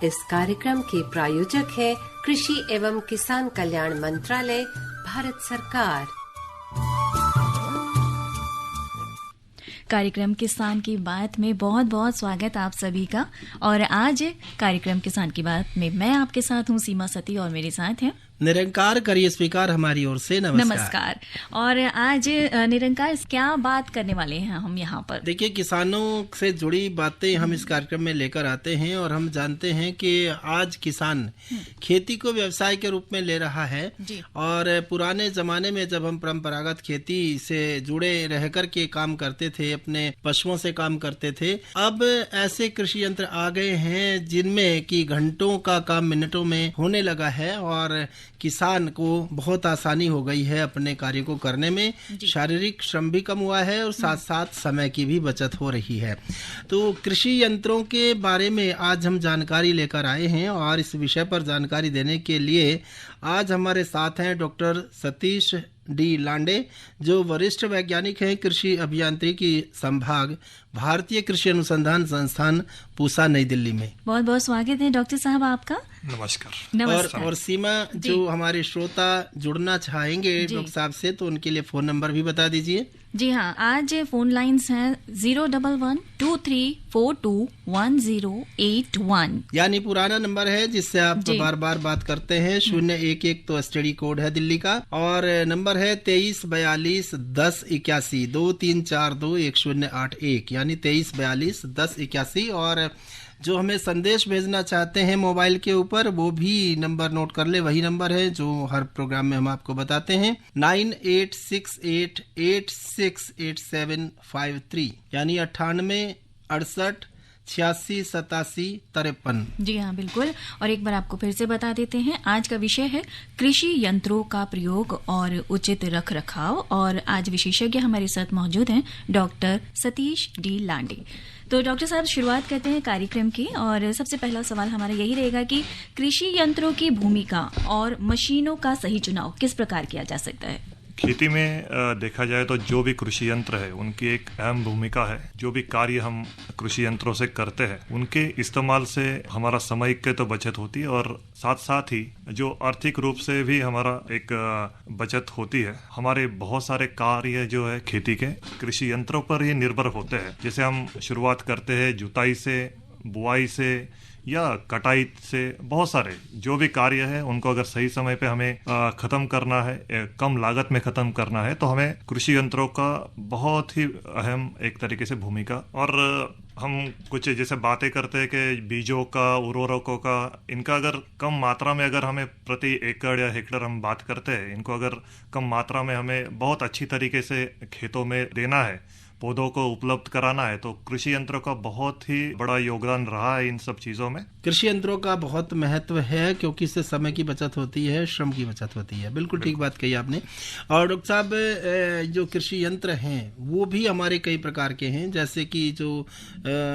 इस कार्यक्रम के प्रायोजक है कृषि एवं किसान कल्याण मंत्रालय, भारत सरकार। कार्यक्रम किसान की बात में बहुत बहुत स्वागत आप सभी का। और आज कार्यक्रम किसान की बात में मैं आपके साथ हूँ सीमा सती और मेरे साथ हैं निरंकार। करिए स्वीकार हमारी ओर से नमस्कार। और आज निरंकार क्या बात करने वाले हैं हम यहाँ पर? देखिए, किसानों से जुड़ी बातें हम इस कार्यक्रम में लेकर आते हैं और हम जानते हैं कि आज किसान खेती को व्यवसाय के रूप में ले रहा है। और पुराने जमाने में जब हम परंपरागत खेती से जुड़े रह कर के काम करते थे, अपने पशुओं से काम करते थे, अब ऐसे कृषि यंत्र आ गए हैं जिनमें कि घंटों का काम मिनटों में होने लगा है और किसान को बहुत आसानी हो गई है अपने कार्य को करने में। शारीरिक श्रम भी कम हुआ है और साथ साथ समय की भी बचत हो रही है। तो कृषि यंत्रों के बारे में आज हम जानकारी लेकर आए हैं और इस विषय पर जानकारी देने के लिए आज हमारे साथ हैं डॉक्टर सतीश डी लांडे, जो वरिष्ठ वैज्ञानिक हैं कृषि अभियांत्रिकी संभाग, भारतीय कृषि अनुसंधान संस्थान, पूसा, नई दिल्ली में। बहुत बहुत स्वागत है डॉक्टर साहब आपका। नमस्कार। और सीमा, जो हमारे श्रोता जुड़ना चाहेंगे डॉक्टर साहब से, तो उनके लिए फोन नंबर भी बता दीजिए। जी हाँ, आज फोन लाइंस हैं 011-2342-1081, यानी पुराना नंबर है जिससे आप बार बार बात करते हैं। 011 तो एसटीडी कोड है दिल्ली का, और नंबर है 2342-1081, 2342-1081, यानी 2342-1081। और जो हमें संदेश भेजना चाहते हैं मोबाइल के ऊपर, वो भी नंबर नोट कर ले। वही नंबर है जो हर प्रोग्राम में हम आपको बताते हैं, 9868868753, यानी 9868868753। जी हाँ, बिल्कुल। और एक बार आपको फिर से बता देते हैं, आज का विषय है कृषि यंत्रों का प्रयोग और उचित रख रखाव। और आज विशेषज्ञ हमारे साथ मौजूद हैं डॉक्टर सतीश डी लांडे। तो डॉक्टर साहब, शुरुआत करते हैं कार्यक्रम की। और सबसे पहला सवाल हमारा यही रहेगा कि कृषि यंत्रों की भूमिका और मशीनों का सही चुनाव किस प्रकार किया जा सकता है? खेती में देखा जाए तो जो भी कृषि यंत्र है उनकी एक अहम भूमिका है। जो भी कार्य हम कृषि यंत्रों से करते हैं उनके इस्तेमाल से हमारा समय की तो बचत होती है और साथ साथ ही जो आर्थिक रूप से भी हमारा एक बचत होती है। हमारे बहुत सारे कार्य जो है खेती के कृषि यंत्रों पर ही निर्भर होते हैं। जैसे हम शुरुआत करते हैं जुताई से, बुआई से या कटाई से, बहुत सारे जो भी कार्य है उनको अगर सही समय पे हमें खत्म करना है, कम लागत में खत्म करना है, तो हमें कृषि यंत्रों का बहुत ही अहम एक तरीके से भूमिका। और हम कुछ जैसे बातें करते हैं कि बीजों का, उर्वरकों का, इनका अगर कम मात्रा में अगर हमें प्रति एकड़ या हेक्टेयर हम बात करते हैं, इनको अगर कम मात्रा में हमें बहुत अच्छी तरीके से खेतों में देना है, पौधों को उपलब्ध कराना है, तो कृषि यंत्रों का बहुत ही बड़ा योगदान रहा है इन सब चीजों में। कृषि यंत्रों का बहुत महत्व है क्योंकि इससे समय की बचत होती है, श्रम की बचत होती है। बिल्कुल ठीक बात कही आपने। और डॉक्टर साहब, जो कृषि यंत्र हैं वो भी हमारे कई प्रकार के हैं, जैसे कि जो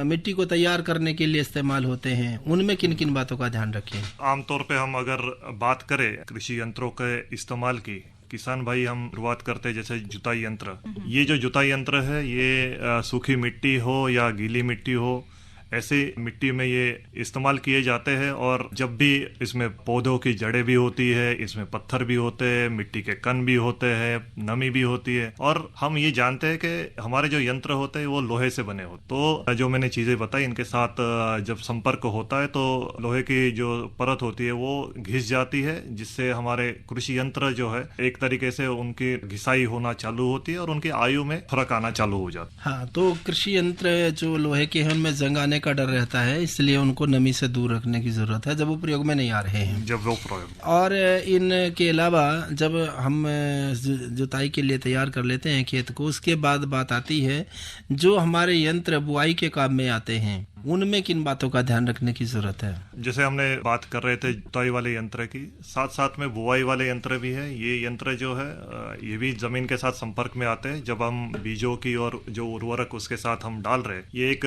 मिट्टी को तैयार करने के लिए इस्तेमाल होते हैं, उनमें किन किन बातों का ध्यान रखें? आमतौर पर हम अगर बात करें कृषि यंत्रों के इस्तेमाल की, किसान भाई हम शुरुआत करते हैं जैसे जुताई यंत्र। ये जो जुताई यंत्र है ये सूखी मिट्टी हो या गीली मिट्टी हो, ऐसे मिट्टी में ये इस्तेमाल किए जाते हैं। और जब भी इसमें पौधों की जड़ें भी होती है, इसमें पत्थर भी होते हैं, मिट्टी के कण भी होते हैं, नमी भी होती है। और हम ये जानते हैं कि हमारे जो यंत्र होते हैं वो लोहे से बने होते, तो जो मैंने चीजें बताई इनके साथ जब संपर्क होता है तो लोहे की जो परत होती है वो घिस जाती है, जिससे हमारे कृषि यंत्र जो है एक तरीके से उनकी घिसाई होना चालू होती है और उनकी आयु में फर्क आना चालू हो जाता है। हाँ, तो कृषि यंत्र जो लोहे के हैं उनमें जंग आने का डर रहता है, इसलिए उनको नमी से दूर रखने की जरूरत है जब वो प्रयोग में नहीं आ रहे हैं। जब वो प्रयोग और इनके अलावा जब हम जुताई के लिए तैयार कर लेते हैं खेत को, उसके बाद बात आती है जो हमारे यंत्र बुआई के काम में आते हैं, उनमें किन बातों का ध्यान रखने की जरूरत है? जैसे हमने बात कर रहे थे जुताई वाले यंत्र की, साथ साथ में बुआई वाले यंत्र भी है। ये यंत्र जो है ये भी जमीन के साथ संपर्क में आते हैं। जब हम बीजों की और जो उर्वरक उसके साथ हम डाल रहे हैं, ये एक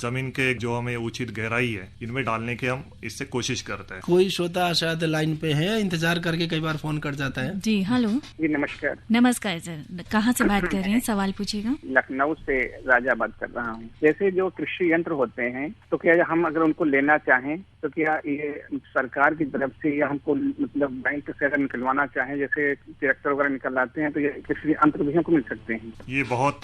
जमीन के के जो हमें उचित गहराई है इनमें डालने की हम इससे कोशिश करते हैं। कोई श्रोता शायद लाइन पे है, इंतजार करके कई बार फोन कट जाता है। जी हेलो। जी नमस्कार। नमस्कार सर, कहाँ से बात कर रहे हैं, सवाल पूछिएगा। लखनऊ से राजा बात कर रहा हूँ। जैसे जो कृषि यंत्र होते हैं तो क्या हम अगर उनको लेना चाहें तो क्या ये सरकार की तरफ से या हमको मतलब बैंक से अगर निकलवाना चाहें, जैसे ट्रैक्टर वगैरह निकल आते हैं, तो ये कृषि यंत्र भी हमको मिल सकते हैं? ये बहुत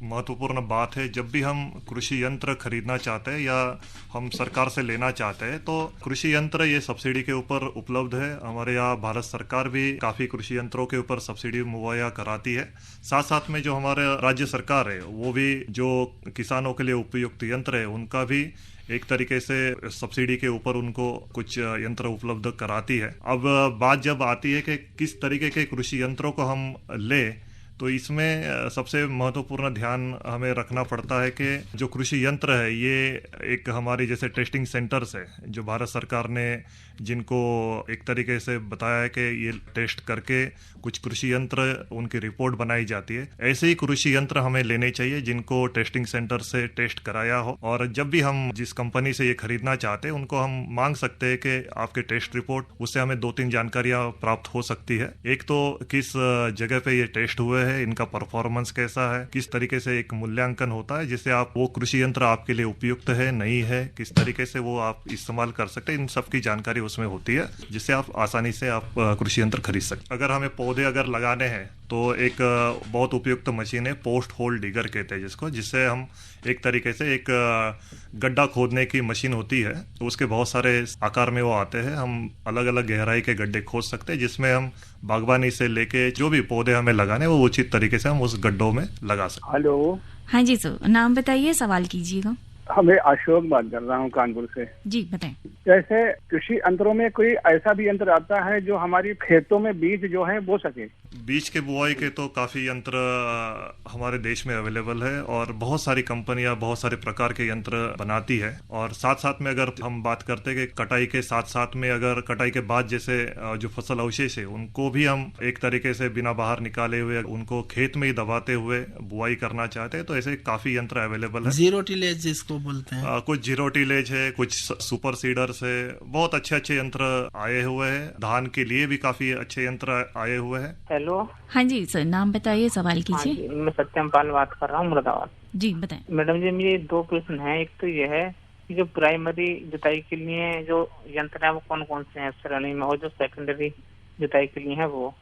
महत्वपूर्ण बात है। जब भी हम कृषि यंत्र खरीदना चाहते हैं या हम सरकार से लेना चाहते हैं तो कृषि यंत्र ये सब्सिडी के ऊपर उपलब्ध है। हमारे यहाँ भारत सरकार भी काफी कृषि यंत्रों के ऊपर सब्सिडी मुहैया कराती है। साथ साथ में जो हमारे राज्य सरकार है वो भी जो किसानों के लिए उपयुक्त यंत्र है उनका भी एक तरीके से सब्सिडी के ऊपर उनको कुछ यंत्र उपलब्ध कराती है। अब बात जब आती है कि किस तरीके के कृषि यंत्रों को हम ले, तो इसमें सबसे महत्वपूर्ण ध्यान हमें रखना पड़ता है कि जो कृषि यंत्र है ये एक हमारी जैसे टेस्टिंग सेंटर्स है जो भारत सरकार ने जिनको एक तरीके से बताया है कि ये टेस्ट करके कुछ कृषि यंत्र उनकी रिपोर्ट बनाई जाती है। ऐसे ही कृषि यंत्र हमें लेने चाहिए जिनको टेस्टिंग सेंटर से टेस्ट कराया हो, और जब भी हम जिस कंपनी से ये खरीदना चाहते हैं उनको हम मांग सकते हैं कि आपके टेस्ट रिपोर्ट, उससे हमें 2-3 जानकारियां प्राप्त हो सकती है। एक तो किस जगह पे ये टेस्ट हुए हैं, इनका परफॉर्मेंस कैसा है, किस तरीके से एक मूल्यांकन होता है जिससे आप वो कृषि यंत्र आपके लिए उपयुक्त है नहीं है, किस तरीके से वो आप इस्तेमाल कर सकते हैं, इन सब की जानकारी उसमें होती है जिससे आप आसानी से आप कृषि यंत्र खरीद सकते। अगर हमें पौधे अगर लगाने हैं तो एक बहुत उपयुक्त मशीन है, पोस्ट होल डिगर कहते हैं जिसको, जिससे हम एक तरीके से एक गड्ढा खोदने की मशीन होती है, तो उसके बहुत सारे आकार में वो आते हैं। हम अलग अलग गहराई के गड्ढे खोद सकते हैं जिसमें हम बागवानी से लेके जो भी पौधे हमें लगाने वो उचित तरीके से हम उस गड्ढों में लगा सकते। हेलो। हाँ जी सर, नाम बताइए, सवाल कीजिएगा। मैं अशोक बात कर रहा हूँ कानपुर से। जी बताएं। जैसे कृषि यंत्रों में कोई ऐसा भी यंत्र आता है जो हमारी खेतों में बीज जो है बो सके? बीज के बुआई के तो काफी यंत्र हमारे देश में अवेलेबल है और बहुत सारी कंपनियां बहुत सारे प्रकार के यंत्र बनाती है। और साथ साथ में अगर हम बात करते हैं कि कटाई के साथ साथ में अगर कटाई के बाद जैसे जो फसल अवशेष है उनको भी हम एक तरीके से बिना बाहर निकाले हुए उनको खेत में ही दबाते हुए बुआई करना चाहते हैं, तो ऐसे काफी यंत्र अवेलेबल है। जीरो टिलेज जिसको बोलते हैं, कुछ जीरो टिलेज है, कुछ सुपर सीडर्स है, बहुत अच्छे अच्छे यंत्र आए हुए हैं। धान के लिए भी काफी अच्छे यंत्र आए हुए हैं। हेलो। हाँ जी सर, नाम बताइए, सवाल कीजिए। मैं सत्यम पाल बात कर रहा हूँ, मुरादाबाद। जी बताएं। मैडम जी मेरे 2 प्रश्न हैं। एक तो यह है कि जो प्राइमरी जुताई के लिए जो यंत्र है वो कौन कौन से हैं श्रेणी में, और जो सेकेंडरी जुताई के लिए है वो।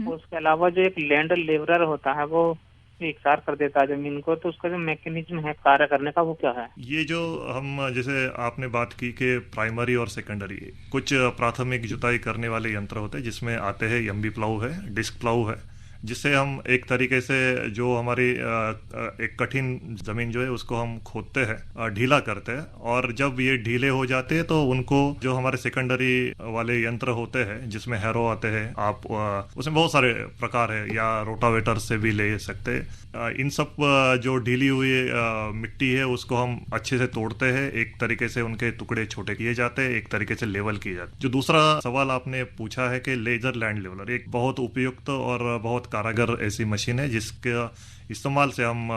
उसके अलावा जो एक लैंड लेबरर होता है वो इकसार कर देता है जमीन को, तो उसका जो मैकेनिज्म है कार्य करने का वो क्या है? ये जो हम जैसे आपने बात की कि प्राइमरी और सेकेंडरी, कुछ प्राथमिक जुताई करने वाले यंत्र होते हैं जिसमें आते हैं एमबी प्लाऊ है, डिस्क प्लाऊ है, जिससे हम एक तरीके से जो हमारी एक कठिन जमीन जो है उसको हम खोदते हैं, ढीला करते हैं, और जब ये ढीले हो जाते हैं तो उनको जो हमारे सेकेंडरी वाले यंत्र होते हैं जिसमें हैरो आते हैं, आप उसमें बहुत सारे प्रकार है, या रोटावेटर से भी ले सकते हैं। इन सब जो ढीली हुई मिट्टी है उसको हम अच्छे से तोड़ते हैं, एक तरीके से उनके टुकड़े छोटे किए जाते हैं, एक तरीके से लेवल किए जाते हैं। जो दूसरा सवाल आपने पूछा है कि लेजर लैंड लेवलर, एक बहुत उपयुक्त और बहुत कारगर ऐसी मशीन है जिसके इस्तेमाल से हम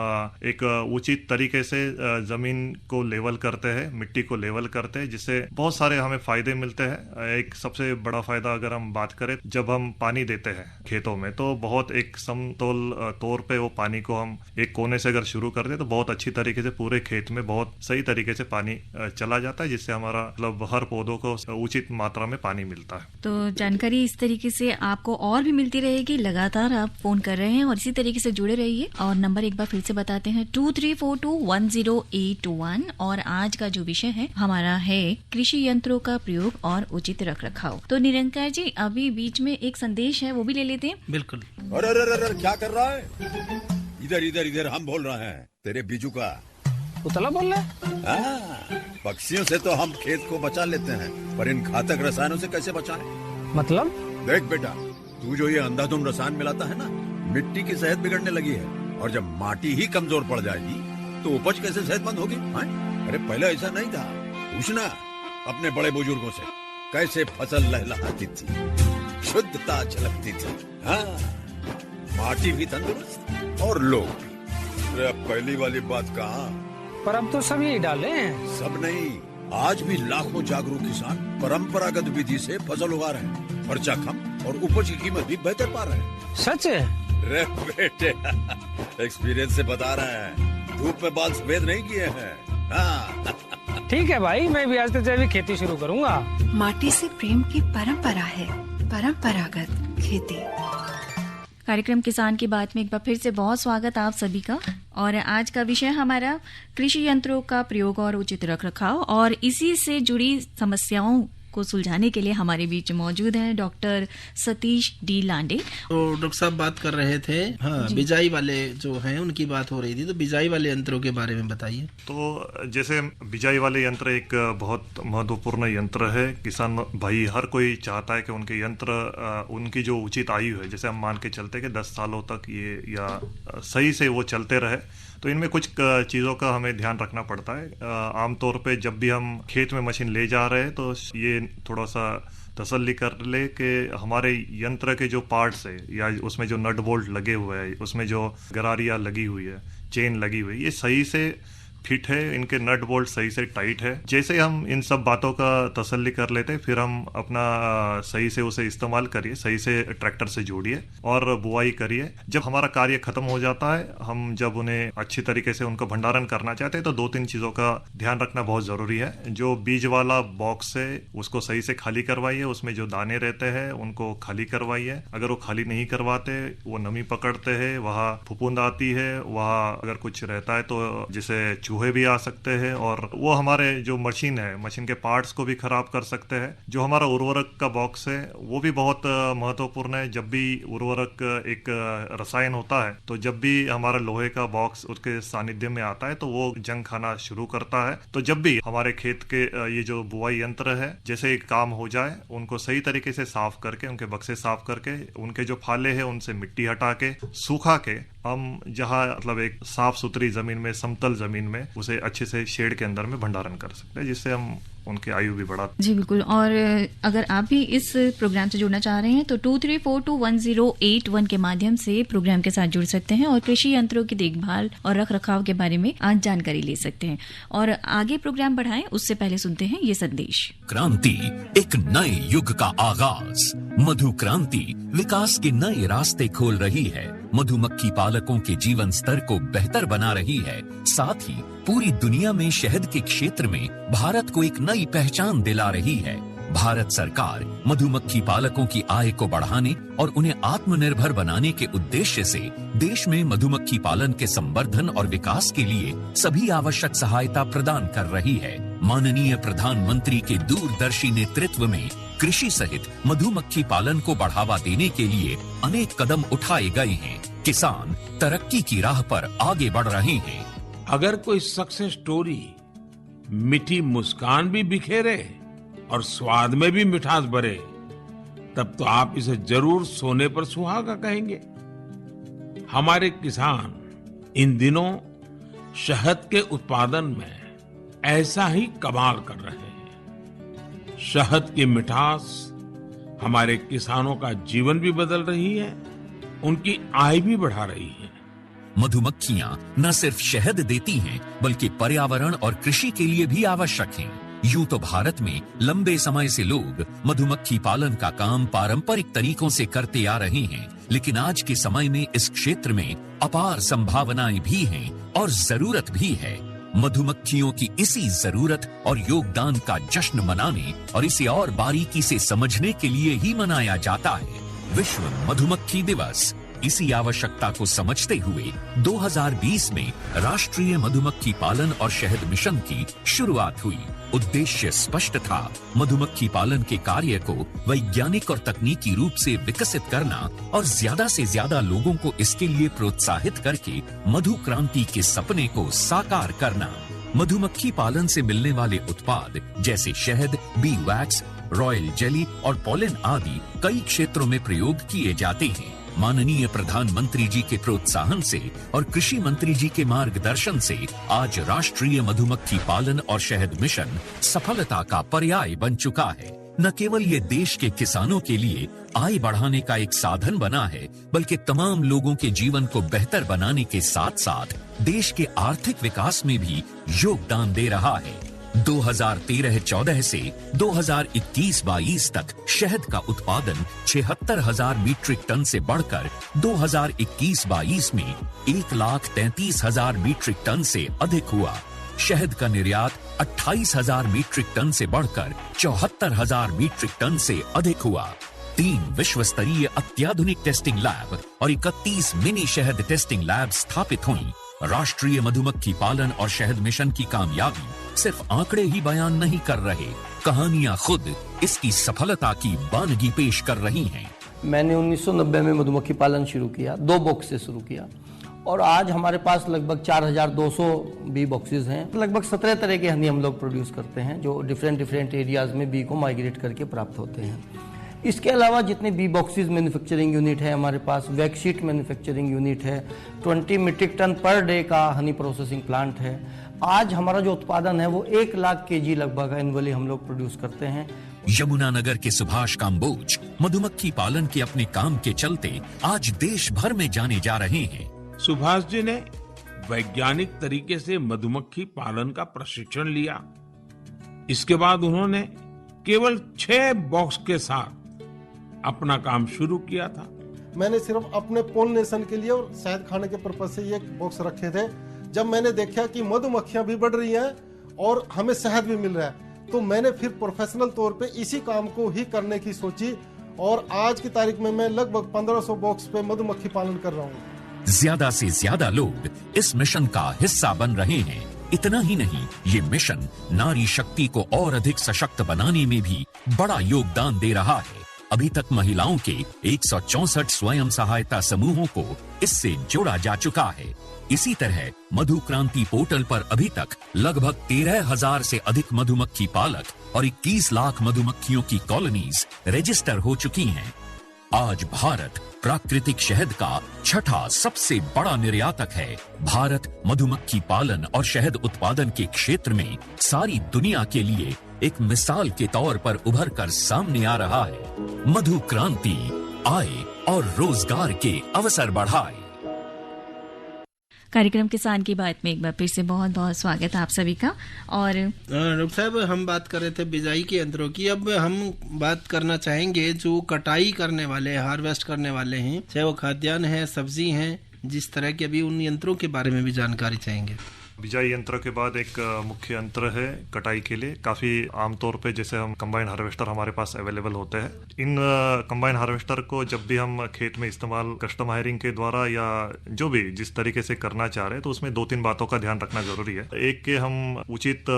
एक उचित तरीके से जमीन को लेवल करते हैं, मिट्टी को लेवल करते हैं, जिससे बहुत सारे हमें फायदे मिलते हैं। एक सबसे बड़ा फायदा अगर हम बात करें, जब हम पानी देते हैं खेतों में तो बहुत एक समतोल तौर पे वो पानी को हम एक कोने से अगर शुरू कर दे तो बहुत अच्छी तरीके से पूरे खेत में बहुत सही तरीके से पानी चला जाता है, जिससे हमारा मतलब हर पौधों को उचित मात्रा में पानी मिलता है। तो जानकारी इस तरीके से आपको और भी मिलती रहेगी, लगातार आप फोन कर रहे हैं और इसी तरीके से जुड़े रहिए। और नंबर एक बार फिर से बताते हैं 23421081, और आज का जो विषय है हमारा है कृषि यंत्रों का प्रयोग और उचित रख रखाव। तो निरंकार जी, अभी बीच में एक संदेश है वो भी ले लेते हैं। बिल्कुल। अरे क्या कर रहा है? इधर इधर इधर हम बोल रहे हैं तेरे बीजू का। उतला बोल रहा है? पक्षियों से तो हम खेत को बचा लेते हैं, पर इन घातक रसायनों से कैसे बचाएं? मतलब? देख बेटा, तू जो ये अंधाधुंध रसायन मिलाता है ना, मिट्टी की सेहत बिगड़ने लगी है, और जब माटी ही कमजोर पड़ जाएगी तो उपज कैसे सेहतमंद होगी? अरे पहले ऐसा नहीं था, पूछना अपने बड़े बुजुर्गों से, कैसे फसल लहलहाती थी, शुद्धता झलकती थी। हाँ, माटी भी तंदुरुस्त और लोग भी। अरे पहली वाली बात कहाँ, पर अब तो सब यही डाले हैं। सब नहीं, आज भी लाखों जागरूक किसान परंपरागत विधि से फसल उगा रहे हैं। खर्चा कम और उपज की कीमत भी बेहतर पा रहे हैं। सच है? रे बेटे एक्सपीरियंस से बता रहे हैं, धूप में बाल सफेद नहीं किए हैं। हाँ। ठीक है भाई, मैं भी आज से जैविक खेती शुरू करूंगा। माटी से प्रेम की परंपरा है, परंपरागत खेती। कार्यक्रम किसान की बात में एक बार फिर से बहुत स्वागत आप सभी का। और आज का विषय हमारा कृषि यंत्रों का प्रयोग और उचित रखरखाव, और इसी से जुड़ी समस्याओं को सुलझाने के लिए हमारे बीच मौजूद हैं डॉक्टर सतीश डी लांडे। तो डॉक्टर साहब बात कर रहे थे, हाँ, बिजाई वाले जो हैं उनकी बात हो रही थी, तो बिजाई वाले यंत्रों के बारे में बताइए। तो जैसे बिजाई वाले यंत्र एक बहुत महत्वपूर्ण यंत्र है। किसान भाई हर कोई चाहता है कि उनके यंत्र उनकी जो उचित आयु है, जैसे हम मान के चलते कि 10 सालों तक ये या सही से वो चलते रहे, तो इनमें कुछ चीज़ों का हमें ध्यान रखना पड़ता है। आमतौर पे जब भी हम खेत में मशीन ले जा रहे हैं तो ये थोड़ा सा तसल्ली कर ले कि हमारे यंत्र के जो पार्ट्स है या उसमें जो नट बोल्ट लगे हुए हैं, उसमें जो गरारियाँ लगी हुई है, चेन लगी हुई है, ये सही से फिट है, इनके नट बोल्ट सही से टाइट है। जैसे हम इन सब बातों का तसल्ली कर लेते हैं, फिर हम अपना सही से उसे इस्तेमाल करिए, सही से ट्रैक्टर से जोड़िए और बुआई करिए। जब हमारा कार्य खत्म हो जाता है, हम जब उन्हें अच्छी तरीके से उनका भंडारण करना चाहते हैं, तो 2-3 चीज़ों का ध्यान रखना बहुत ज़रूरी है। जो बीज वाला बॉक्स है उसको सही से खाली करवाइए, उसमें जो दाने रहते हैं उनको खाली करवाइए। अगर वो खाली नहीं करवाते, वो नमी पकड़ते हैं, वहाँ फफूंद आती है, वहाँ अगर कुछ रहता है तो जिसे चूहे भी आ सकते हैं, और वो हमारे जो मशीन है, मशीन के पार्ट्स को भी खराब कर सकते हैं। जो हमारा उर्वरक का बॉक्स है वो भी बहुत महत्वपूर्ण है। जब भी उर्वरक एक रसायन होता है, तो जब भी हमारा लोहे का बॉक्स उसके सानिध्य में आता है तो वो जंग खाना शुरू करता है। तो जब भी हमारे खेत के ये जो बुआई यंत्र है, जैसे काम हो जाए, उनको सही तरीके से साफ करके, उनके बक्से साफ करके, उनके जो फाले हैं उनसे मिट्टी हटा के, सूखा के, हम जहाँ मतलब एक साफ सुथरी जमीन में, समतल जमीन में उसे अच्छे से शेड के अंदर में भंडारण कर सकते हैं, जिससे हम उनकी आयु भी बढ़ा। जी बिल्कुल। और अगर आप भी इस प्रोग्राम से जुड़ना चाह रहे हैं तो 23421081 के माध्यम से प्रोग्राम के साथ जुड़ सकते हैं और कृषि यंत्रों की देखभाल और रखरखाव के बारे में आज जानकारी ले सकते हैं। और आगे प्रोग्राम बढ़ाएं उससे पहले सुनते हैं ये संदेश। क्रांति, एक नए युग का आगाज। मधु क्रांति विकास के नए रास्ते खोल रही है, मधुमक्खी पालकों के जीवन स्तर को बेहतर बना रही है, साथ ही पूरी दुनिया में शहद के क्षेत्र में भारत को एक नई पहचान दिला रही है। भारत सरकार मधुमक्खी पालकों की आय को बढ़ाने और उन्हें आत्मनिर्भर बनाने के उद्देश्य से देश में मधुमक्खी पालन के संवर्धन और विकास के लिए सभी आवश्यक सहायता प्रदान कर रही है। माननीय प्रधानमंत्री के दूरदर्शी नेतृत्व में कृषि सहित मधुमक्खी पालन को बढ़ावा देने के लिए अनेक कदम उठाए गए हैं। किसान तरक्की की राह पर आगे बढ़ रहे हैं। अगर कोई सक्सेस स्टोरी मीठी मुस्कान भी बिखेरे और स्वाद में भी मिठास भरे, तब तो आप इसे जरूर सोने पर सुहागा कहेंगे। हमारे किसान इन दिनों शहद के उत्पादन में ऐसा ही कमाल कर रहे हैं। शहद की मिठास हमारे किसानों का जीवन भी बदल रही है, उनकी आय भी बढ़ा रही है। मधुमक्खियां न सिर्फ शहद देती हैं, बल्कि पर्यावरण और कृषि के लिए भी आवश्यक हैं। यूं तो भारत में लंबे समय से लोग मधुमक्खी पालन का काम पारंपरिक तरीकों से करते आ रहे हैं, लेकिन आज के समय में इस क्षेत्र में अपार संभावनाएं भी हैं और जरूरत भी है। मधुमक्खियों की इसी जरूरत और योगदान का जश्न मनाने और इसे और बारीकी से समझने के लिए ही मनाया जाता है विश्व मधुमक्खी दिवस। इसी आवश्यकता को समझते हुए 2020 में राष्ट्रीय मधुमक्खी पालन और शहद मिशन की शुरुआत हुई। उद्देश्य स्पष्ट था, मधुमक्खी पालन के कार्य को वैज्ञानिक और तकनीकी रूप से विकसित करना और ज्यादा से ज्यादा लोगों को इसके लिए प्रोत्साहित करके मधु क्रांति के सपने को साकार करना। मधुमक्खी पालन से मिलने वाले उत्पाद जैसे शहद, बी वैक्स, रॉयल जेली और पॉलन आदि कई क्षेत्रों में प्रयोग किए जाते हैं। माननीय प्रधानमंत्री जी के प्रोत्साहन से और कृषि मंत्री जी के मार्गदर्शन से आज राष्ट्रीय मधुमक्खी पालन और शहद मिशन सफलता का पर्याय बन चुका है। न केवल ये देश के किसानों के लिए आय बढ़ाने का एक साधन बना है, बल्कि तमाम लोगों के जीवन को बेहतर बनाने के साथ साथ देश के आर्थिक विकास में भी योगदान दे रहा है। 2013-14 से 2021-22 तक शहद का उत्पादन 76,000 मीट्रिक टन से बढ़कर 2021-22 में 1,33,000 मीट्रिक टन से अधिक हुआ। शहद का निर्यात 28,000 मीट्रिक टन से बढ़कर 74,000 मीट्रिक टन से अधिक हुआ। 3 विश्व स्तरीय अत्याधुनिक टेस्टिंग लैब और 31 मिनी शहद टेस्टिंग लैब स्थापित हुई। राष्ट्रीय मधुमक्खी पालन और शहद मिशन की कामयाबी सिर्फ आंकड़े ही बयान नहीं कर रहे, कहानियां खुद इसकी सफलता की बानगी पेश कर रही हैं। मैंने 1990 में मधुमक्खी पालन शुरू किया, 2 बॉक्स से शुरू किया और आज हमारे पास लगभग 4,200 बी बॉक्सेस हैं। लगभग 17 तरह के हनी हम लोग प्रोड्यूस करते हैं जो डिफरेंट एरियाज में बी को माइग्रेट करके प्राप्त होते हैं। इसके अलावा जितने बी बॉक्सेस मैन्युफैक्चरिंग यूनिट है हमारे पास, वैक्सीट मैन्युफैक्चरिंग यूनिट है, 20 मीट्रिक टन पर डे का हनी प्रोसेसिंग प्लांट है। आज हमारा जो उत्पादन है वो 1 लाख केजी लगभग एनुअली हम लोग प्रोड्यूस करते हैं। यमुनानगर के सुभाष काम्बोज मधुमक्खी पालन के अपने काम के चलते आज देश भर में जाने जा रहे हैं। सुभाष जी ने वैज्ञानिक तरीके से मधुमक्खी पालन का प्रशिक्षण लिया। इसके बाद उन्होंने केवल 6 बॉक्स के साथ अपना काम शुरू किया था। मैंने सिर्फ अपने पोलिनेशन के लिए और शहद खाने के पर्पज से ये बॉक्स रखे थे। जब मैंने देखा कि मधुमक्खियां भी बढ़ रही हैं और हमें शहद भी मिल रहा है, तो मैंने फिर प्रोफेशनल तौर पे इसी काम को ही करने की सोची और आज की तारीख में मैं लगभग 1500 बॉक्स पे मधुमक्खी पालन कर रहा हूँ। ज्यादा से ज्यादा लोग इस मिशन का हिस्सा बन रहे हैं। इतना ही नहीं, ये मिशन नारी शक्ति को और अधिक सशक्त बनाने में भी बड़ा योगदान दे रहा है। अभी तक महिलाओं के 164 स्वयं सहायता समूहों को इससे जोड़ा जा चुका है। इसी तरह मधु क्रांति पोर्टल पर अभी तक लगभग 13,000 से अधिक मधुमक्खी पालक और 21 लाख मधुमक्खियों की कॉलोनीज रजिस्टर हो चुकी हैं। आज भारत प्राकृतिक शहद का 6ठा सबसे बड़ा निर्यातक है। भारत मधुमक्खी पालन और शहद उत्पादन के क्षेत्र में सारी दुनिया के लिए एक मिसाल के तौर पर उभर कर सामने आ रहा है। मधु क्रांति आय और रोजगार के अवसर बढ़ाए। कार्यक्रम किसान की बात में एक बार फिर से बहुत बहुत स्वागत है आप सभी का। और डॉक्टर साहब, हम बात कर रहे थे बिजाई के यंत्रों की, अब हम बात करना चाहेंगे जो कटाई करने वाले, हार्वेस्ट करने वाले हैं, चाहे वो खाद्यान्न है, सब्जी हैं, जिस तरह के, अभी उन यंत्रों के बारे में भी जानकारी चाहेंगे। बिजाई यंत्र के बाद एक मुख्य यंत्र है कटाई के लिए। काफी आमतौर पे जैसे हम कंबाइन हार्वेस्टर हमारे पास अवेलेबल होते हैं। इन कंबाइन हार्वेस्टर को जब भी हम खेत में इस्तेमाल कस्टम हायरिंग के द्वारा या जो भी जिस तरीके से करना चाह रहे हैं, तो उसमें 2-3 बातों का ध्यान रखना जरूरी है। एक कि हम उचित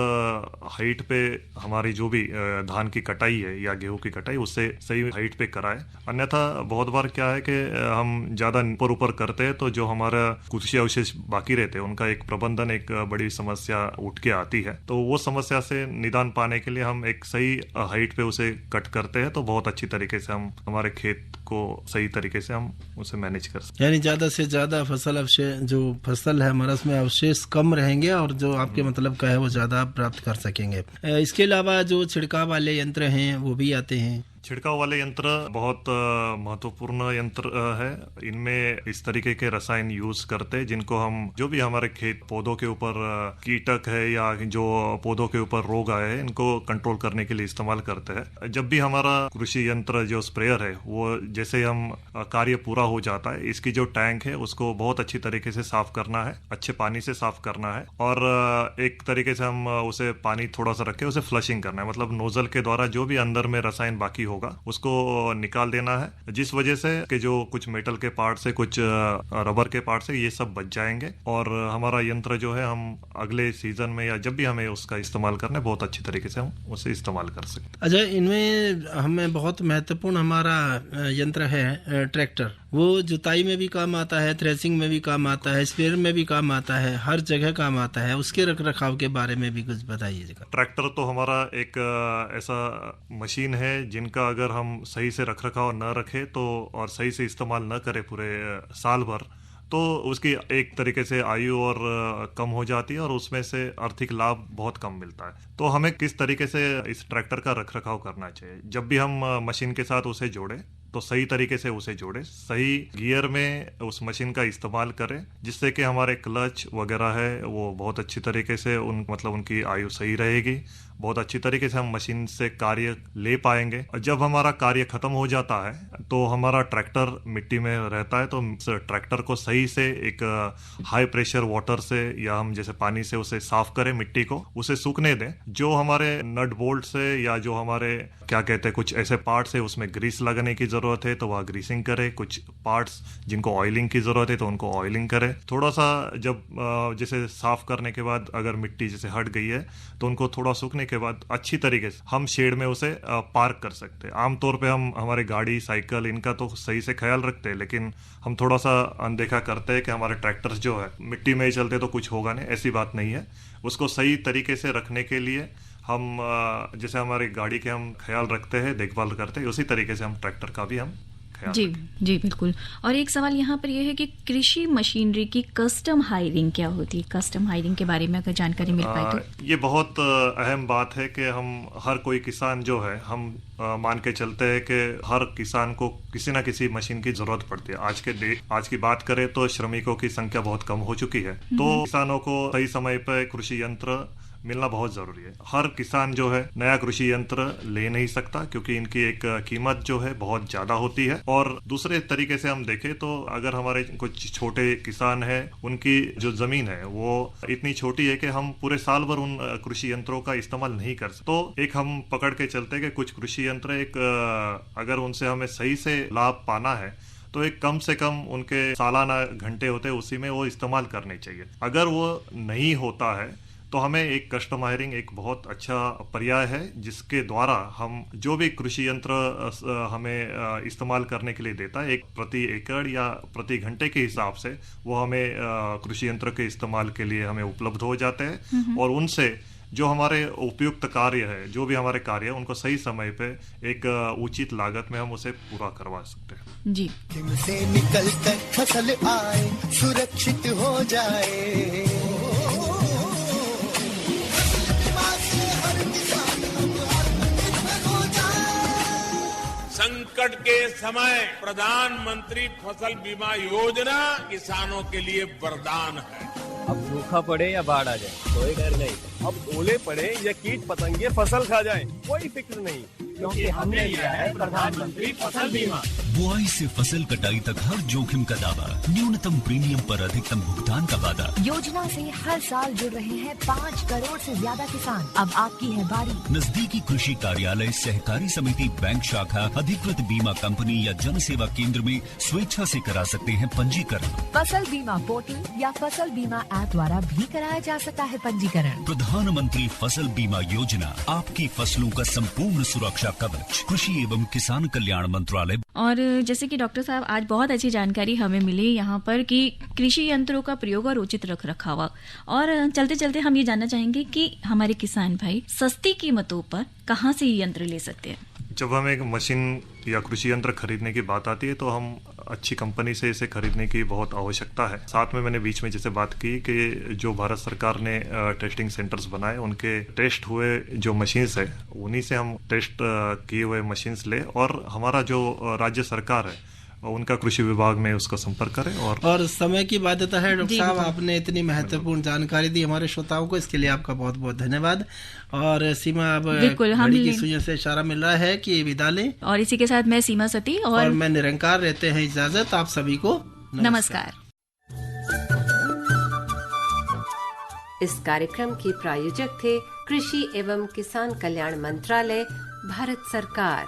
हाइट पे हमारी जो भी धान की कटाई है या गेहूं की कटाई, उससे सही हाइट पे कराए। अन्यथा बहुत बार क्या है कि हम ज्यादा ऊपर करते हैं तो जो हमारा कृषि अवशेष बाकी रहते हैं उनका एक प्रबंधन एक बड़ी समस्या उठ के आती है। तो वो समस्या से निदान पाने के लिए हम एक सही हाइट पे उसे कट करते हैं, तो बहुत अच्छी तरीके से हम हमारे खेत को सही तरीके से हम उसे मैनेज कर सकते हैं। यानी ज्यादा से ज्यादा फसल अवशेष, जो फसल है हमारा, उसमें अवशेष कम रहेंगे और जो आपके मतलब का है वो ज्यादा प्राप्त कर सकेंगे। इसके अलावा जो छिड़काव वाले यंत्र हैं वो भी आते हैं। छिड़काव वाले यंत्र बहुत महत्वपूर्ण यंत्र है। इनमें इस तरीके के रसायन यूज करते हैं जिनको हम जो भी हमारे खेत पौधों के ऊपर कीटक है या जो पौधों के ऊपर रोग आए हैं, इनको कंट्रोल करने के लिए इस्तेमाल करते हैं। जब भी हमारा कृषि यंत्र जो स्प्रेयर है वो जैसे हम कार्य पूरा हो जाता है, इसकी जो टैंक है उसको बहुत अच्छी तरीके से साफ करना है, अच्छे पानी से साफ करना है और एक तरीके से हम उसे पानी थोड़ा सा रखे उसे फ्लशिंग करना है। मतलब नोजल के द्वारा जो भी अंदर में रसायन बाकी होगा उसको निकाल देना है, जिस वजह से कि जो कुछ मेटल के पार्ट से, कुछ रबर के पार्ट से, ये सब बच जाएंगे और हमारा यंत्र जो है हम अगले सीजन में या जब भी हमें उसका इस्तेमाल करना है बहुत अच्छी तरीके से हम उसे इस्तेमाल कर सकते हैं। अच्छा, इनमें हमें बहुत महत्वपूर्ण हमारा यंत्र है ट्रैक्टर। वो जुताई में भी काम आता है, थ्रेसिंग में भी काम आता है, स्पेयर में भी काम आता है, हर जगह काम आता है। उसके रख रखाव के बारे में भी कुछ बताइएगा। ट्रैक्टर तो हमारा एक ऐसा मशीन है जिनका अगर हम सही से रख रखाव न रखें तो और सही से इस्तेमाल न करें पूरे साल भर, तो उसकी एक तरीके से आयु और कम हो जाती है और उसमें से आर्थिक लाभ बहुत कम मिलता है। तो हमें किस तरीके से इस ट्रैक्टर का रखरखाव करना चाहिए, जब भी हम मशीन के साथ उसे जोड़े तो सही तरीके से उसे जोड़े, सही गियर में उस मशीन का इस्तेमाल करें, जिससे कि हमारे क्लच वगैरह है वो बहुत अच्छी तरीके से उनकी आयु सही रहेगी, बहुत अच्छी तरीके से हम मशीन से कार्य ले पाएंगे। और जब हमारा कार्य खत्म हो जाता है तो हमारा ट्रैक्टर मिट्टी में रहता है, तो ट्रैक्टर को सही से एक हाई प्रेशर वाटर से या हम जैसे पानी से उसे साफ करें, मिट्टी को उसे सूखने दें। जो हमारे नट बोल्ट से या जो हमारे क्या कहते हैं कुछ ऐसे पार्ट्स है उसमें ग्रीस लगाने की जरूरत है तो वह ग्रीसिंग करे, कुछ पार्ट्स जिनको ऑयलिंग की जरूरत है तो उनको ऑयलिंग करे। थोड़ा सा जब जैसे साफ करने के बाद अगर मिट्टी जैसे हट गई है तो उनको थोड़ा सूखने के बाद अच्छी तरीके से हम शेड में उसे पार्क कर सकते हैं। आमतौर पे हम हमारे गाड़ी साइकिल इनका तो सही से ख्याल रखते हैं, लेकिन हम थोड़ा सा अनदेखा करते हैं कि हमारे ट्रैक्टर्स जो है मिट्टी में ही चलते तो कुछ होगा नहीं, ऐसी बात नहीं है। उसको सही तरीके से रखने के लिए हम जैसे हमारी गाड़ी के हम ख्याल रखते हैं, देखभाल करते हैं, उसी तरीके से हम ट्रैक्टर का भी हम जी जी बिल्कुल। और एक सवाल यहाँ पर यह है कि कृषि मशीनरी की कस्टम हायरिंग क्या होती है? कस्टम हायरिंग के बारे में अगर जानकारी मिल पाए तो। ये बहुत अहम बात है कि हम हर कोई किसान जो है हम मान के चलते हैं कि हर किसान को किसी ना किसी मशीन की जरूरत पड़ती है। आज की बात करें तो श्रमिकों की संख्या बहुत कम हो चुकी है, तो किसानों को सही समय पर कृषि यंत्र मिलना बहुत जरूरी है। हर किसान जो है नया कृषि यंत्र ले नहीं सकता क्योंकि इनकी एक कीमत जो है बहुत ज्यादा होती है। और दूसरे तरीके से हम देखें तो अगर हमारे कुछ छोटे किसान हैं, उनकी जो जमीन है वो इतनी छोटी है कि हम पूरे साल भर उन कृषि यंत्रों का इस्तेमाल नहीं कर सकते। तो एक हम पकड़ के चलते हैं कि कुछ कृषि यंत्र एक अगर उनसे हमें सही से लाभ पाना है तो एक कम से कम उनके सालाना घंटे होते हैं उसी में वो इस्तेमाल करने चाहिए। अगर वो नहीं होता है तो हमें एक कस्टम हायरिंग एक बहुत अच्छा पर्याय है, जिसके द्वारा हम जो भी कृषि यंत्र हमें इस्तेमाल करने के लिए देता है, एक प्रति एकड़ या प्रति घंटे के हिसाब से वो हमें कृषि यंत्र के इस्तेमाल के लिए हमें उपलब्ध हो जाते हैं। और उनसे जो हमारे उपयुक्त कार्य है, जो भी हमारे कार्य है, उनको सही समय पे एक उचित लागत में हम उसे पूरा करवा सकते हैं। जी से निकल कर फसल आए, सुरक्षित हो जाए। संकट के समय प्रधानमंत्री फसल बीमा योजना किसानों के लिए वरदान है। अब सूखा पड़े या बाढ़ आ जाए कोई डर नहीं, अब ओले पड़े या कीट पतंगे फसल खा जाए कोई फिक्र नहीं, क्योंकि हमने लिया है प्रधानमंत्री फसल बीमा। बुआई से फसल कटाई तक हर जोखिम का दावा, न्यूनतम प्रीमियम पर अधिकतम भुगतान का वादा। योजना से हर साल जुड़ रहे हैं 5 करोड़ से ज्यादा किसान। अब आपकी है बारी। नजदीकी कृषि कार्यालय, सहकारी समिति, बैंक शाखा, अधिकृत बीमा कंपनी या जन सेवा केंद्र में स्वेच्छा से करा सकते हैं पंजीकरण। फसल बीमा पोर्टल या फसल बीमा ऐप द्वारा भी कराया जा सकता है पंजीकरण। प्रधानमंत्री फसल बीमा योजना, आपकी फसलों का संपूर्ण सुरक्षा कवच, कृषि एवं किसान कल्याण मंत्रालय। और जैसे कि डॉक्टर साहब आज बहुत अच्छी जानकारी हमें मिली यहाँ पर कि कृषि यंत्रों का प्रयोग और उचित रख रखाव। और चलते चलते हम ये जानना चाहेंगे कि हमारे किसान भाई सस्ती कीमतों पर कहाँ से ये यंत्र ले सकते हैं? जब हम एक मशीन या कृषि यंत्र खरीदने की बात आती है तो हम अच्छी कंपनी से इसे खरीदने की बहुत आवश्यकता है। साथ में मैंने बीच में जैसे बात की कि जो भारत सरकार ने टेस्टिंग सेंटर्स बनाए, उनके टेस्ट हुए जो मशीन्स है उन्हीं से हम टेस्ट किए हुए मशीन्स ले, और हमारा जो राज्य सरकार है उनका कृषि विभाग में उसका संपर्क करें। और समय की बाध्यता है डॉक्टर साहब, आपने इतनी महत्वपूर्ण जानकारी दी हमारे श्रोताओं को, इसके लिए आपका बहुत बहुत धन्यवाद। और सीमा, अब घड़ी की सुइयों से इशारा मिल रहा है कि विदा लें। और इसी के साथ मैं सीमा सती और मैं निरंकार रहते हैं इजाजत। आप सभी को नमस्कार। इस कार्यक्रम के प्रायोजक थे कृषि एवं किसान कल्याण मंत्रालय, भारत सरकार।